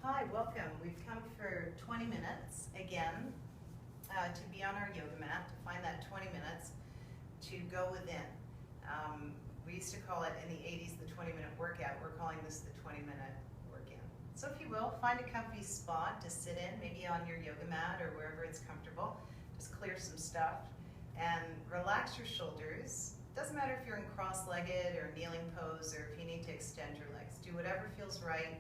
Hi, welcome. We've come for 20 minutes again to be on our yoga mat, to find that 20 minutes to go within. We used to call it in the 80s the 20-minute workout. We're calling this the 20-minute work-in. So if you will, find a comfy spot to sit in, maybe on your yoga mat or wherever it's comfortable. Just clear some stuff and relax your shoulders. Doesn't matter if you're in cross-legged or kneeling pose or if you need to extend your legs. Do whatever feels right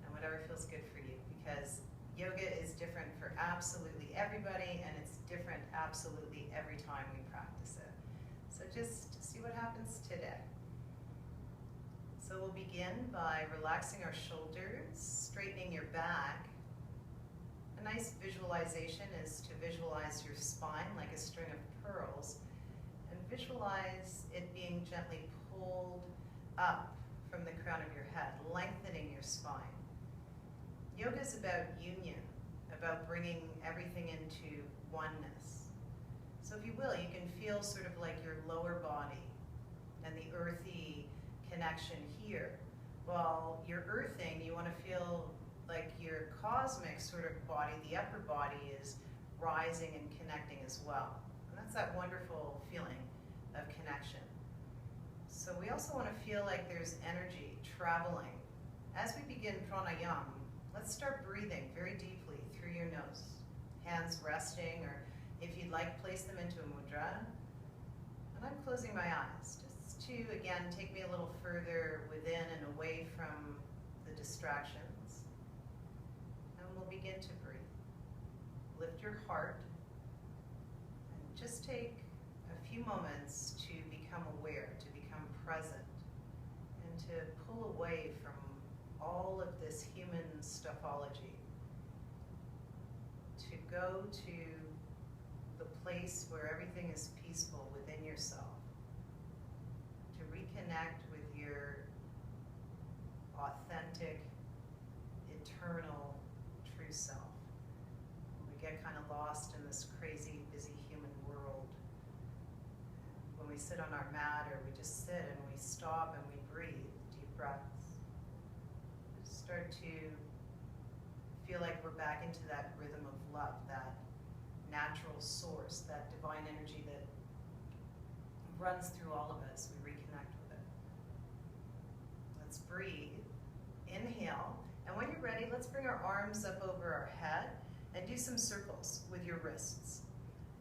and whatever feels good for you, because yoga is different for absolutely everybody and it's different absolutely every time we practice it. So just see what happens today. So we'll begin by relaxing our shoulders, straightening your back. A nice visualization is to visualize your spine like a string of pearls and visualize it being gently pulled up from the crown of your head, lengthening your spine. Yoga is about union, about bringing everything into oneness. So if you will, you can feel sort of like your lower body and the earthy connection here. While you're earthing, you want to feel like your cosmic sort of body, the upper body, is rising and connecting as well. And that's that wonderful feeling of connection. So we also want to feel like there's energy traveling. As we begin pranayama, let's start breathing very deeply through your nose. Hands resting, or if you'd like, place them into a mudra. And I'm closing my eyes, just to, again, take me a little further within and away from the distractions. And we'll begin to breathe. Lift your heart, and just take a few moments to become aware, to become present, and to pull away from all of this human stuffology, to go to the place where everything is peaceful within yourself, to reconnect with your authentic, eternal, true self. We get kind of lost in this crazy, busy human world. When we sit on our mat, or we just sit and we stop and we breathe, deep breaths, start to feel like we're back into that rhythm of love, that natural source, that divine energy that runs through all of us. We reconnect with it. Let's breathe. Inhale. And when you're ready, let's bring our arms up over our head and do some circles with your wrists.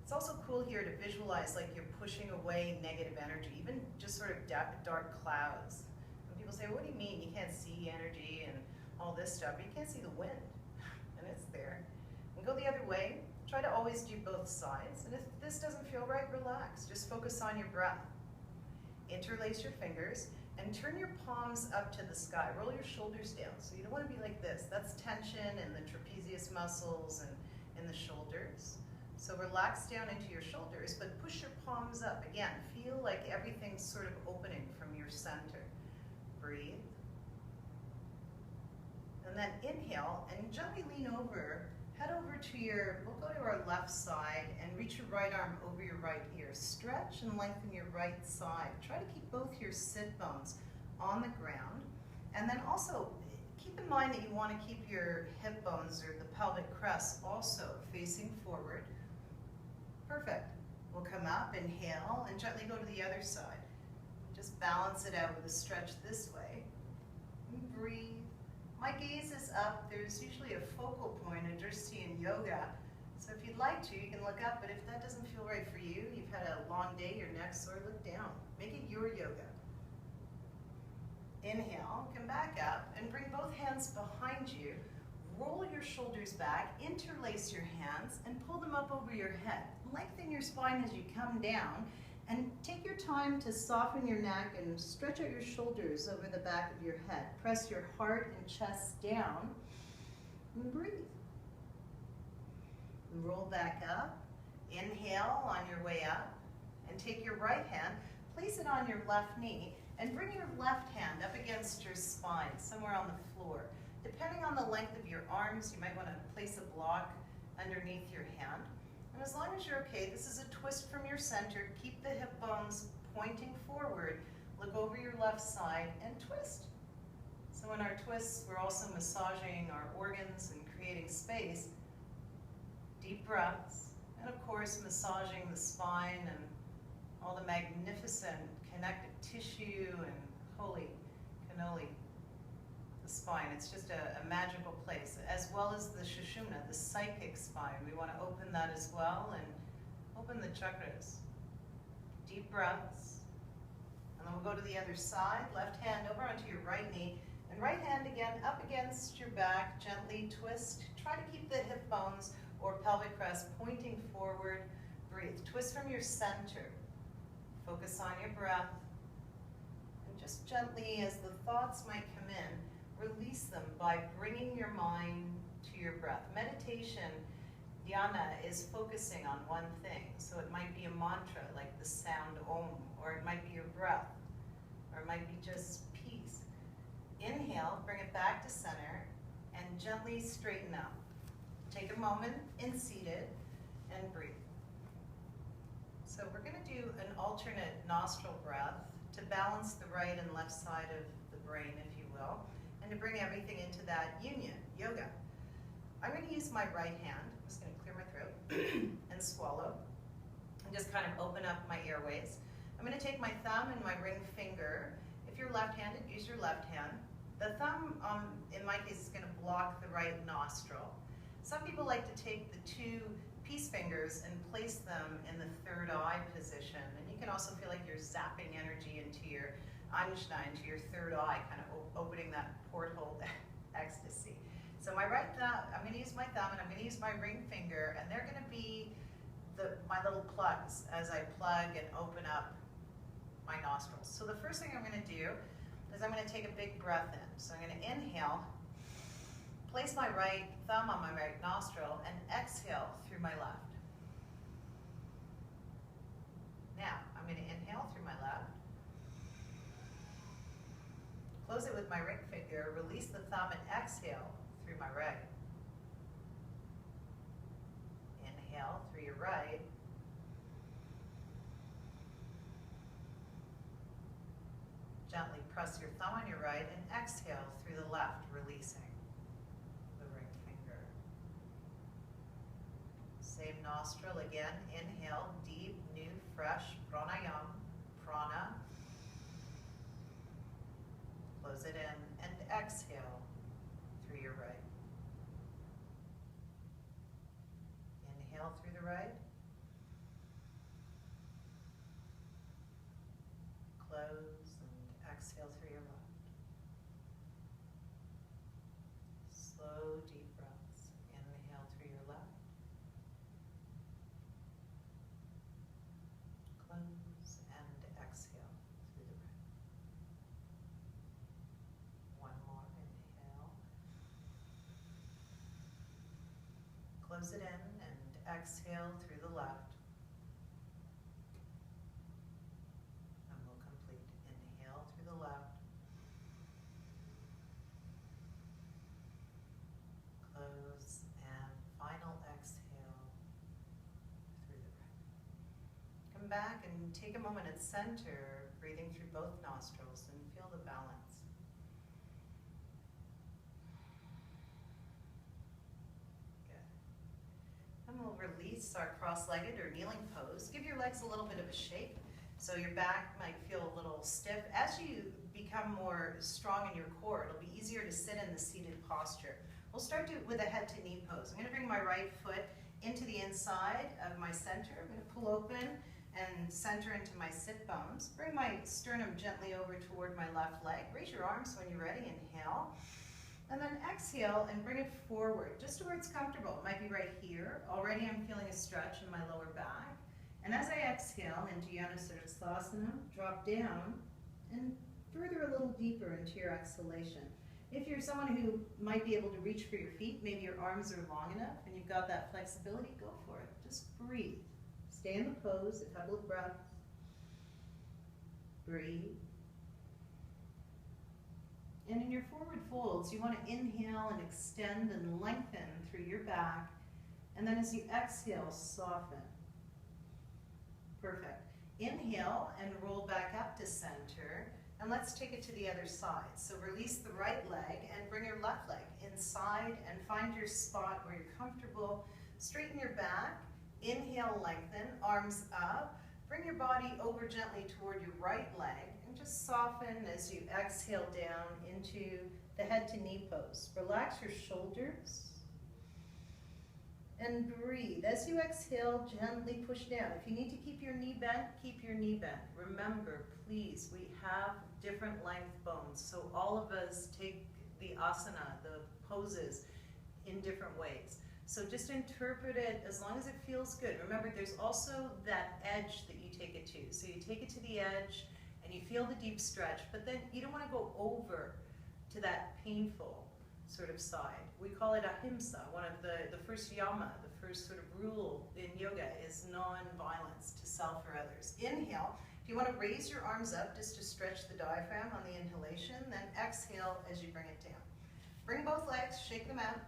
It's also cool here to visualize like you're pushing away negative energy, even just sort of dark clouds. When people say, what do you mean? You can't see energy and all this stuff, but you can't see the wind, and it's there. And go the other way. Try to always do both sides, and if this doesn't feel right, relax. Just focus on your breath. Interlace your fingers and turn your palms up to the sky. Roll your shoulders down. So you don't want to be like this. That's tension in the trapezius muscles and in the shoulders. So relax down into your shoulders, but push your palms up. Again, feel like everything's sort of opening from your center. Breathe. And then inhale and gently lean over. Head over to we'll go to our left side and reach your right arm over your right ear. Stretch and lengthen your right side. Try to keep both your sit bones on the ground. And then also keep in mind that you want to keep your hip bones or the pelvic crest also facing forward. Perfect. We'll come up, inhale, and gently go to the other side. Just balance it out with a stretch this way. And breathe. My gaze is up. There's usually a focal point in Drishti in yoga. So if you'd like to, you can look up, but if that doesn't feel right for you, you've had a long day, your neck's sore, look down. Make it your yoga. Inhale, come back up, and bring both hands behind you. Roll your shoulders back, interlace your hands, and pull them up over your head. Lengthen your spine as you come down, and take your time to soften your neck and stretch out your shoulders over the back of your head. Press your heart and chest down, and breathe. And roll back up. Inhale on your way up, and take your right hand, place it on your left knee, and bring your left hand up against your spine, somewhere on the floor. Depending on the length of your arms, you might want to place a block underneath your hand. And as long as you're okay, this is a twist from your center. Keep the hip bones pointing forward. Look over your left side and twist. So in our twists, we're also massaging our organs and creating space. Deep breaths, and of course massaging the spine and all the magnificent connective tissue and holy cannoli, the spine. It's just a magical place, as well as the Sushumna, the psychic spine. We want to open that as well and open the chakras. Deep breaths. And then we'll go to the other side. Left hand over onto your right knee. And right hand again up against your back. Gently twist. Try to keep the hip bones or pelvic crest pointing forward. Breathe. Twist from your center. Focus on your breath. And just gently, as the thoughts might come in, release them by bringing your mind to your breath. Meditation, dhyana, is focusing on one thing. So it might be a mantra like the sound Om, or it might be your breath, or it might be just peace. Inhale, bring it back to center, and gently straighten up. Take a moment in seated and breathe. So we're going to do an alternate nostril breath to balance the right and left side of the brain, if you will, and to bring everything into that union, yoga. I'm going to use my right hand. I'm just going to clear my throat and swallow and just kind of open up my airways. I'm going to take my thumb and my ring finger. If you're left-handed, use your left hand. The thumb, in my case, is going to block the right nostril. Some people like to take the two peace fingers and place them in the third eye position. And you can also feel like you're zapping energy into your Anjna, into your third eye, kind of opening that porthole to ecstasy. So my right thumb, I'm going to use my thumb and I'm going to use my ring finger, and they're going to be my little plugs as I plug and open up my nostrils. So the first thing I'm going to do is I'm going to take a big breath in. So I'm going to inhale, place my right thumb on my right nostril, and exhale through my left. Now, I'm going to inhale through my left. Close it with my ring finger, release the thumb, and exhale through my right. Inhale through your right. Gently press your thumb on your right and exhale through the left, releasing the ring finger. Same nostril again. Inhale, deep, new, fresh pranayam, prana. Close it in and exhale through your right. Inhale through the right. Close and exhale through your left. Slow, deep breaths. Inhale through your left. Close and exhale through the right. One more. Inhale. Close it in and exhale through the left. And we'll complete. Inhale through the left. Close and final exhale through the right. Come back and take a moment at center, breathing through both nostrils, and feel the balance. And we'll release our cross-legged or kneeling pose. Give your legs a little bit of a shake. So your back might feel a little stiff. As you become more strong in your core, it'll be easier to sit in the seated posture. We'll start with a head to knee pose. I'm going to bring my right foot into the inside of my center. I'm going to pull open and center into my sit bones. Bring my sternum gently over toward my left leg. Raise your arms when you're ready. Inhale. And then exhale and bring it forward, just to where it's comfortable. It might be right here. Already I'm feeling a stretch in my lower back. And as I exhale into Yanusirasthasana, drop down and further a little deeper into your exhalation. If you're someone who might be able to reach for your feet, maybe your arms are long enough and you've got that flexibility, go for it. Just breathe. Stay in the pose, a couple of breaths. Breathe. And in your forward folds, you want to inhale and extend and lengthen through your back. And then as you exhale, soften. Perfect. Inhale and roll back up to center. And let's take it to the other side. So release the right leg and bring your left leg inside and find your spot where you're comfortable. Straighten your back, inhale, lengthen, arms up. Bring your body over gently toward your right leg and just soften as you exhale down into the head to knee pose. Relax your shoulders and breathe. As you exhale, gently push down. If you need to keep your knee bent, keep your knee bent. Remember, please, we have different length bones, so all of us take the asana, the poses, in different ways. So just interpret it as long as it feels good. Remember, there's also that edge that you take it to. So you take it to the edge and you feel the deep stretch, but then you don't want to go over to that painful sort of side. We call it ahimsa. One of the first yama, the first sort of rule in yoga is non-violence to self or others. Inhale. If you want to raise your arms up just to stretch the diaphragm on the inhalation, then exhale as you bring it down. Bring both legs, shake them out,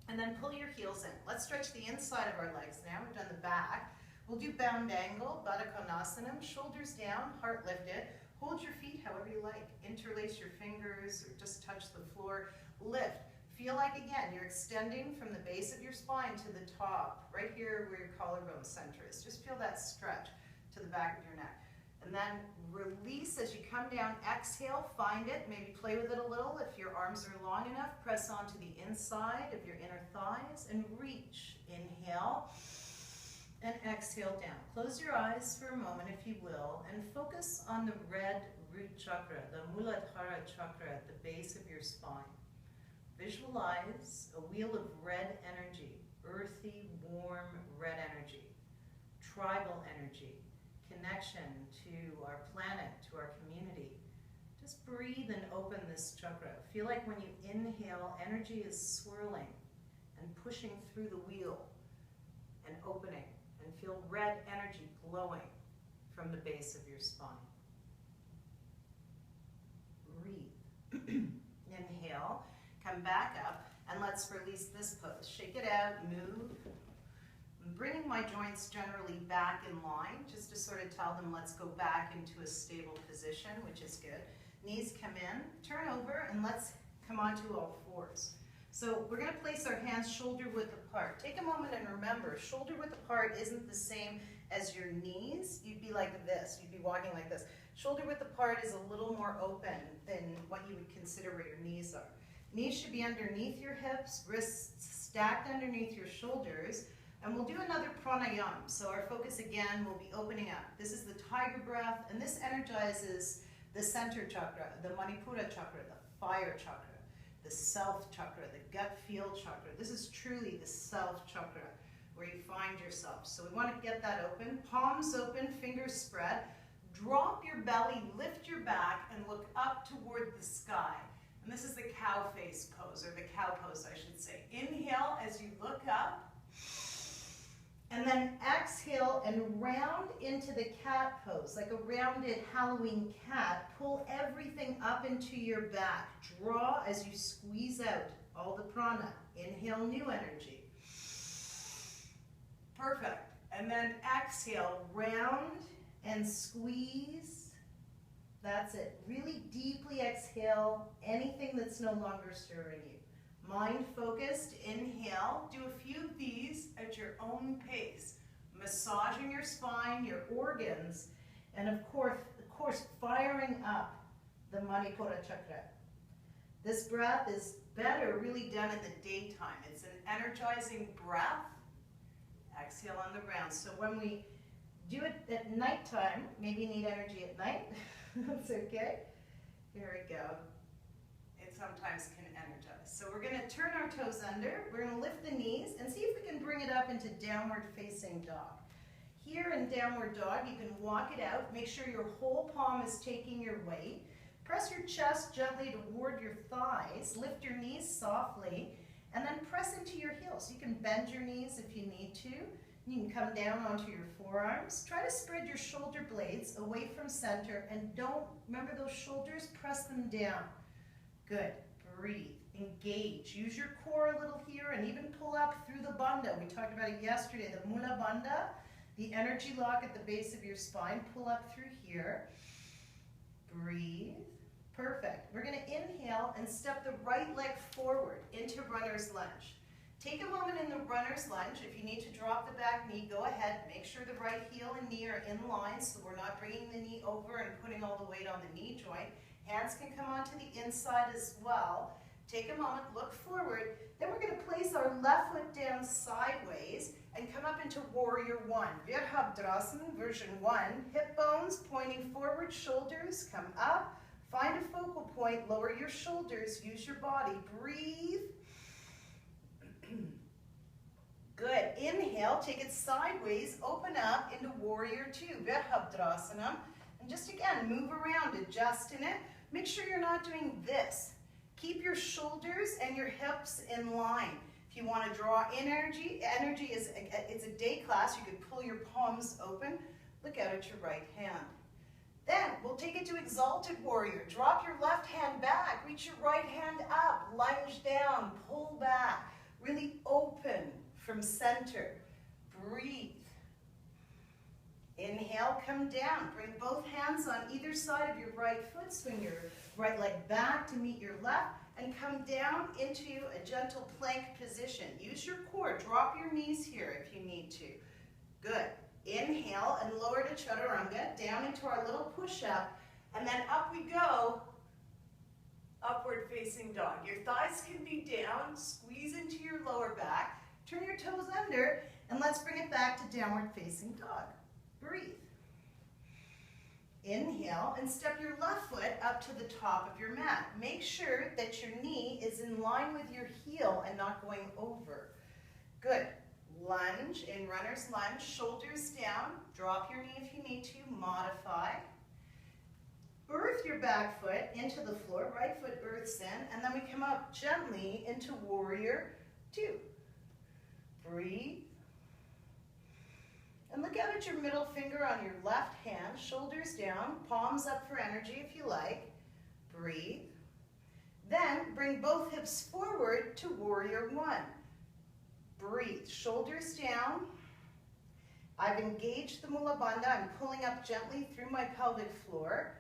and then pull your heels in. Let's stretch the inside of our legs now. We've done the back. We'll do bound angle, Baddha Konasana, shoulders down, heart lifted. Hold your feet however you like. Interlace your fingers or just touch the floor. Lift. Feel like, again, you're extending from the base of your spine to the top, right here where your collarbone center is. Just feel that stretch to the back of your neck. And then release as you come down. Exhale, find it, maybe play with it a little. If your arms are long enough, press onto the inside of your inner thighs and reach. Inhale and exhale down. Close your eyes for a moment, if you will, and focus on the red root chakra, the Muladhara chakra at the base of your spine. Visualize a wheel of red energy, earthy, warm red energy, tribal energy, connection to our planet, to our community. Just breathe and open this chakra. Feel like when you inhale, energy is swirling and pushing through the wheel and opening, and feel red energy glowing from the base of your spine. Breathe. Inhale, come back up, and let's release this pose. Shake it out, move. I'm bringing my joints generally back in line, just to sort of tell them let's go back into a stable position, which is good. Knees come in, turn over, and let's come onto all fours. So we're going to place our hands shoulder width apart. Take a moment and remember, shoulder width apart isn't the same as your knees. You'd be like this. You'd be walking like this. Shoulder width apart is a little more open than what you would consider where your knees are. Knees should be underneath your hips, wrists stacked underneath your shoulders, and we'll do another pranayama. So our focus again will be opening up. This is the tiger breath, and this energizes the center chakra, the Manipura chakra, the fire chakra, the self chakra, the gut feel chakra. This is truly the self chakra where you find yourself. So we want to get that open. Palms open, fingers spread. Drop your belly, lift your back, and look up toward the sky. And this is the cow face pose, or the cow pose, I should say. Inhale as you look up. And then exhale and round into the cat pose, like a rounded Halloween cat. Pull everything up into your back. Draw as you squeeze out all the prana. Inhale, new energy. Perfect. And then exhale, round and squeeze. That's it. Really deeply exhale anything that's no longer stirring you. Mind focused, inhale. Do a few of these at your own pace. Massaging your spine, your organs, and of course firing up the Manipura chakra. This breath is better really done in the daytime. It's an energizing breath. Exhale on the round. So when we do it at nighttime, maybe you need energy at night. That's okay. Here we go. It sometimes can energize. So we're going to turn our toes under. We're going to lift the knees and see if we can bring it up into downward facing dog. Here in downward dog, you can walk it out. Make sure your whole palm is taking your weight. Press your chest gently toward your thighs. Lift your knees softly, and then press into your heels. You can bend your knees if you need to. You can come down onto your forearms. Try to spread your shoulder blades away from center, and don't, remember those shoulders, press them down. Good. Breathe. Engage. Use your core a little here, and even pull up through the bandha. We talked about it yesterday, the Mula Bandha, the energy lock at the base of your spine. Pull up through here. Breathe. and step the right leg forward into runner's lunge. Take a moment in the runner's lunge. If you need to drop the back knee, go ahead. Make sure the right heel and knee are in line so we're not bringing the knee over and putting all the weight on the knee joint. Hands can come onto the inside as well. Take a moment, look forward. Then we're going to place our left foot down sideways and come up into Warrior One. Virabhadrasana, version 1. Hip bones pointing forward, shoulders come up. Find a focal point, lower your shoulders, use your body. Breathe. Good. Inhale, take it sideways, open up into Warrior 2, Virabhadrasana. And just again, move around, adjust in it. Make sure you're not doing this. Keep your shoulders and your hips in line. If you want to draw energy is it's a day class. You could pull your palms open. Look out at your right hand. Then we'll take it to Exalted Warrior. Drop your left hand back. Reach your right hand up. Lunge down. Pull back. Really open from center. Breathe. Inhale, come down. Bring both hands on either side of your right foot. Swing your right leg back to meet your left and come down into a gentle plank position. Use your core. Drop your knees here if you need to. Good. Inhale and lower to Chaturanga, down into our little push-up, and then up we go, upward facing dog. Your thighs can be down, squeeze into your lower back, turn your toes under, and let's bring it back to downward facing dog. Breathe. Inhale and step your left foot up to the top of your mat. Make sure that your knee is in line with your heel and not going over. Good. Lunge in runner's lunge, shoulders down. Drop your knee if you need to. Modify. Earth your back foot into the floor. Right foot earths in. And then we come up gently into Warrior 2. Breathe. And look out at your middle finger on your left hand, shoulders down, palms up for energy if you like. Breathe. Then bring both hips forward to Warrior 1. Breathe, shoulders down. I've engaged the Mula Bandha. I'm pulling up gently through my pelvic floor.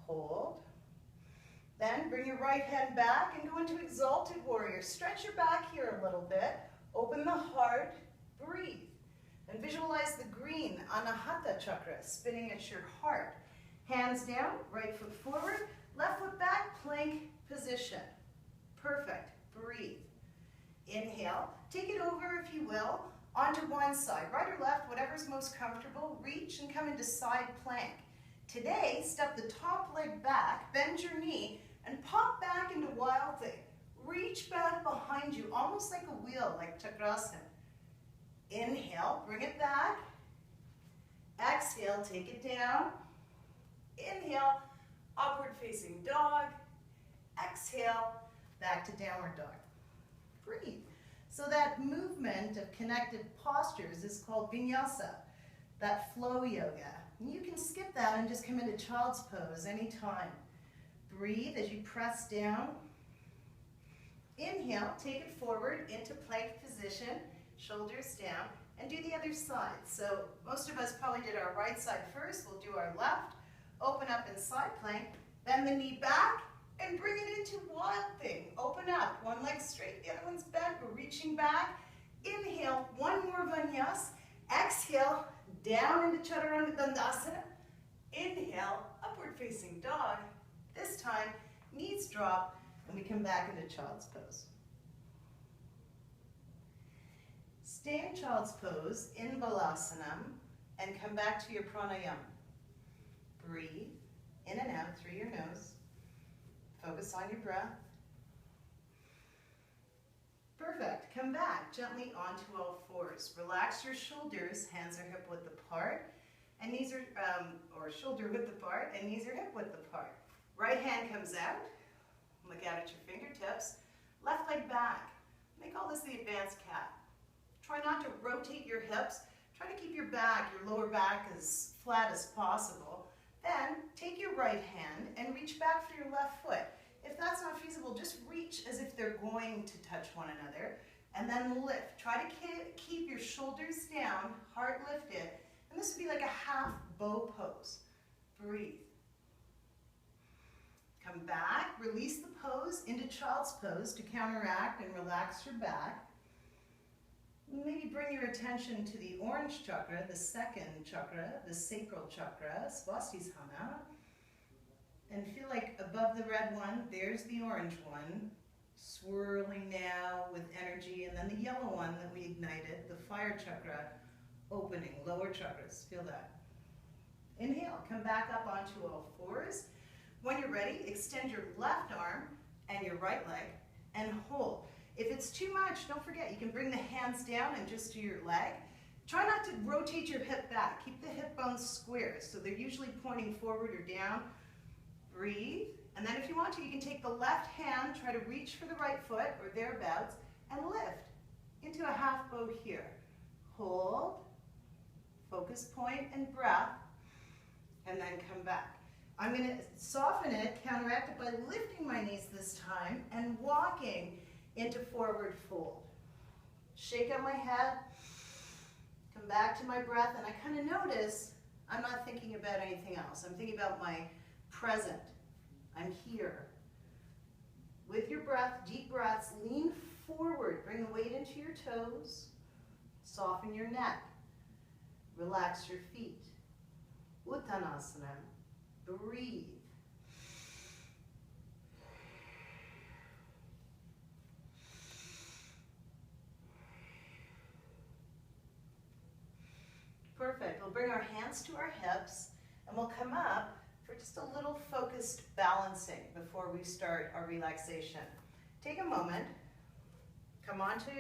Hold. Then bring your right hand back and go into Exalted Warrior. Stretch your back here a little bit. Open the heart. Breathe. And visualize the green Anahata chakra spinning at your heart. Hands down, right foot forward, left foot back, plank position. Perfect. Breathe. Inhale. Take it over, if you will, onto one side, right or left, whatever's most comfortable. Reach and come into side plank. Today, step the top leg back, bend your knee, and pop back into Wild Thing. Reach back behind you, almost like a wheel, like Chakrasana. Inhale, bring it back. Exhale, take it down. Inhale, upward facing dog. Exhale, back to downward dog. Breathe. So that movement of connected postures is called vinyasa, that flow yoga. And you can skip that and just come into child's pose anytime. Breathe as you press down. Inhale, take it forward into plank position. Shoulders down, and do the other side. So most of us probably did our right side first. We'll do our left. Open up in side plank. Bend the knee back and bring it into Wild Thing. Open up. One leg straight, the other one's bent. We're reaching back. Inhale, one more vinyasa. Exhale, down into Chaturanga Dandasana. Inhale, upward facing dog. This time, knees drop, and we come back into child's pose. Stay in child's pose, in Balasana, and come back to your pranayama. Breathe in and out through your nose. Focus on your breath. Perfect. Come back gently onto all fours. Relax your shoulders. Hands are hip width apart, and knees are, or shoulder width apart, and knees are hip width apart. Right hand comes out. Look out at your fingertips. Left leg back. Make all this the advanced cat. Try not to rotate your hips. Try to keep your back, your lower back, as flat as possible. Then take your right hand and reach back for your left foot. If that's not feasible, just reach as if they're going to touch one another, and then lift. Try to keep your shoulders down, heart lifted, and this would be like a half bow pose. Breathe. Come back, release the pose into child's pose to counteract and relax your back. Maybe bring your attention to the orange chakra, the second chakra, the sacral chakra, Svastisthana. And feel like above the red one, there's the orange one, swirling now with energy. And then the yellow one that we ignited, the fire chakra, opening, lower chakras. Feel that. Inhale, come back up onto all fours. When you're ready, extend your left arm and your right leg and hold. If it's too much, don't forget, you can bring the hands down and just do your leg. Try not to rotate your hip back. Keep the hip bones square, so they're usually pointing forward or down. Breathe, and then if you want to, you can take the left hand, try to reach for the right foot or thereabouts, and lift into a half bow here. Hold, focus point and breath, and then come back. I'm going to soften it, counteract it by lifting my knees this time and walking into forward fold. Shake out my head, come back to my breath, and I kind of notice I'm not thinking about anything else. I'm thinking about my present. I'm here. With your breath, deep breaths, lean forward, bring the weight into your toes, soften your neck, relax your feet. Uttanasana, breathe. Perfect. We'll bring our hands to our hips and we'll come up for just a little focused balancing before we start our relaxation. Take a moment, come onto,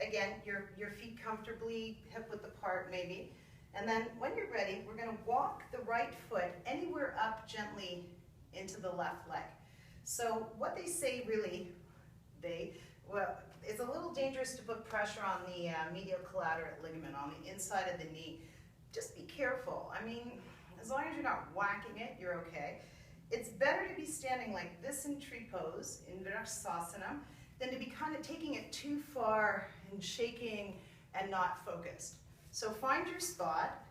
again, your feet comfortably hip width apart maybe, and then when you're ready, we're going to walk the right foot anywhere up gently into the left leg. So what they say really, well, it's a little dangerous to put pressure on the medial collateral ligament on the inside of the knee. Just be careful. I mean, as long as you're not whacking it, you're okay. It's better to be standing like this in tree pose, in Virasasana, than to be kind of taking it too far and shaking and not focused. So find your spot,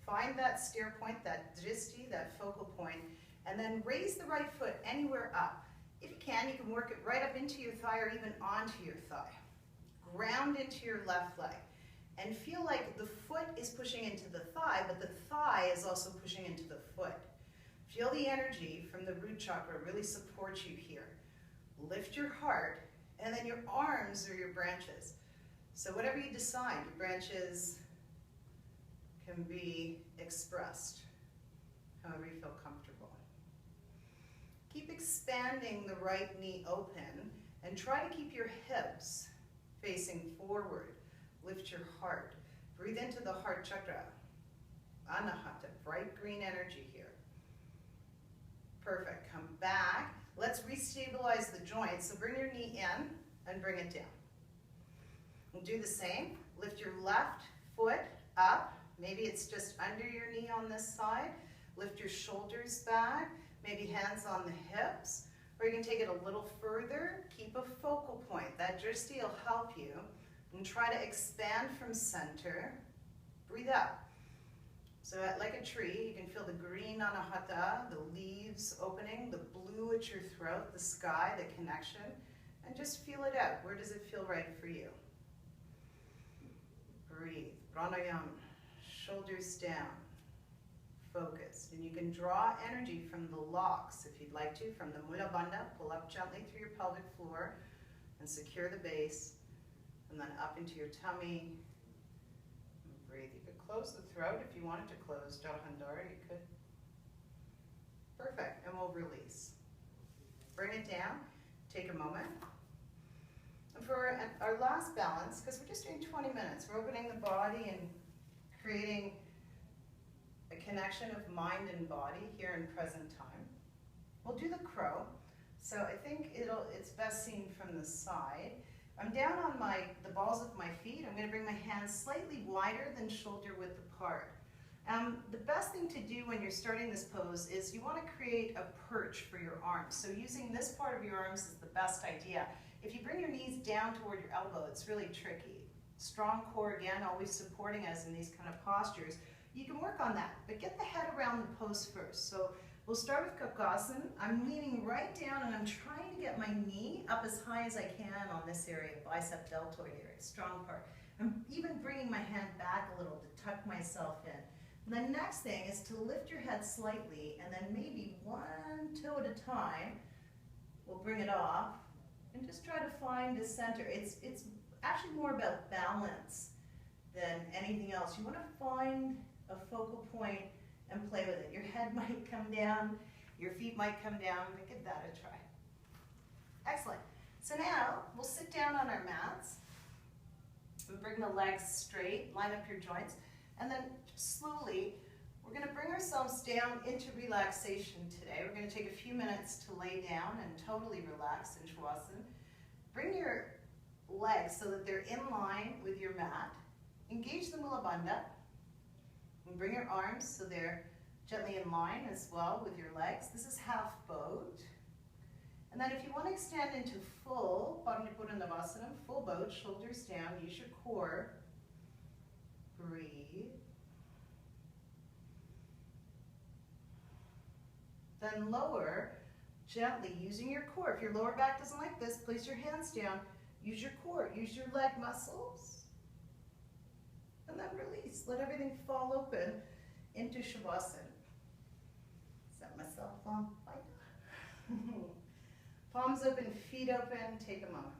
find that stair point, that dristi, that focal point, and then raise the right foot anywhere up. If you can work it right up into your thigh or even onto your thigh. Ground into your left leg. And feel like the foot is pushing into the thigh, but the thigh is also pushing into the foot. Feel the energy from the root chakra really support you here. Lift your heart, and then your arms are your branches. So whatever you decide, your branches can be expressed however you feel comfortable. Keep expanding the right knee open and try to keep your hips facing forward. Lift your heart. Breathe into the heart chakra. Anahata, bright green energy here. Perfect. Come back. Let's restabilize the joint. So bring your knee in and bring it down. We'll do the same. Lift your left foot up. Maybe it's just under your knee on this side. Lift your shoulders back. Maybe hands on the hips. Or you can take it a little further. Keep a focal point. That dristi will help you. And try to expand from center. Breathe out. So like a tree, you can feel the green anahata, the leaves opening, the blue at your throat, the sky, the connection, and just feel it out. Where does it feel right for you? Breathe. Pranayama. Shoulders down. Focused. And you can draw energy from the locks, if you'd like to, from the Mula Bandha. Pull up gently through your pelvic floor and secure the base. And then up into your tummy. And breathe. You could close the throat if you wanted to close Jalandhara, you could. Perfect. And we'll release. Bring it down. Take a moment. And for our last balance, because we're just doing 20 minutes, we're opening the body and creating a connection of mind and body here in present time. We'll do the crow. So I think it's best seen from the side. I'm down on the balls of my feet. I'm going to bring my hands slightly wider than shoulder width apart. The best thing to do when you're starting this pose is you want to create a perch for your arms. So using this part of your arms is the best idea. If you bring your knees down toward your elbow, it's really tricky. Strong core again, always supporting us in these kind of postures. You can work on that, but get the head around the pose first. So We'll start with Kakasana. I'm leaning right down and I'm trying to get my knee up as high as I can on this area, bicep deltoid area, strong part. I'm even bringing my hand back a little to tuck myself in. And the next thing is to lift your head slightly and then maybe one toe at a time, we'll bring it off and just try to find the center. It's actually more about balance than anything else. You want to find a focal point and play with it. Your head might come down, your feet might come down, but give that a try. Excellent. So now we'll sit down on our mats and bring the legs straight, line up your joints, and then slowly we're going to bring ourselves down into relaxation today. We're going to take a few minutes to lay down and totally relax in Shavasana. Bring your legs so that they're in line with your mat. Engage the Mula Bandha. And bring your arms so they're gently in line as well with your legs. This is half boat. And then if you want to extend into full Padma Navasana, full boat, shoulders down, use your core. Breathe. Then lower gently using your core. If your lower back doesn't like this, place your hands down. Use your core, use your leg muscles. And then release. Let everything fall open into Shavasana. Set myself on fire. Palms open, feet open. Take a moment.